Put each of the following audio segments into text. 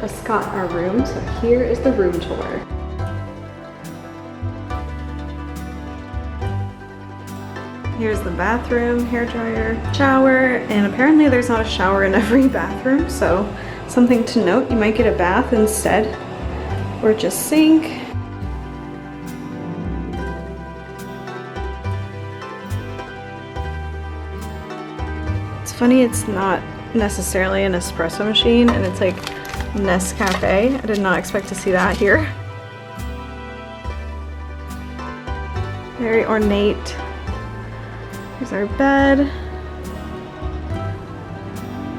just got our room, so here is the room tour. Here's the bathroom, hairdryer, shower, and apparently there's not a shower in every bathroom, so something to note, you might get a bath instead, or just sink. It's funny, it's not necessarily an espresso machine, and it's like Nescafe. I did not expect to see that here. Very ornate. Here's our bed.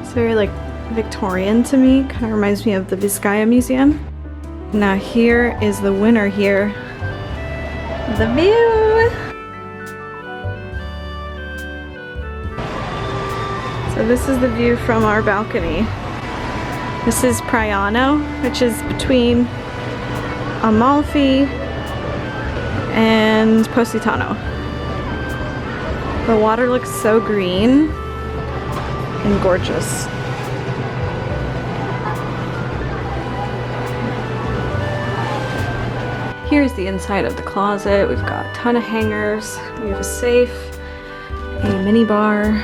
It's very like Victorian to me. Kind of reminds me of the Vizcaya Museum. Now here is the winner here. The view! So this is the view from our balcony. This is Praiano, which is between Amalfi and Positano. The water looks so green and gorgeous. Here's the inside of the closet. We've got a ton of hangers. We have a safe, a mini bar,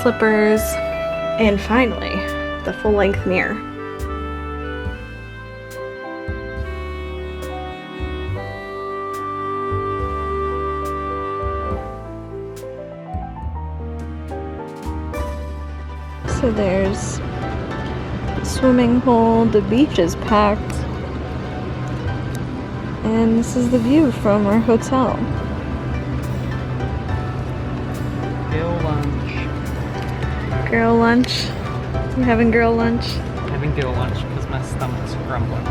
slippers, and finally, the full-length mirror. So there's the swimming pool, the beach is packed, and this is the view from our hotel. Girl lunch. Girl lunch? You having girl lunch? Having girl lunch because my stomach's grumbling.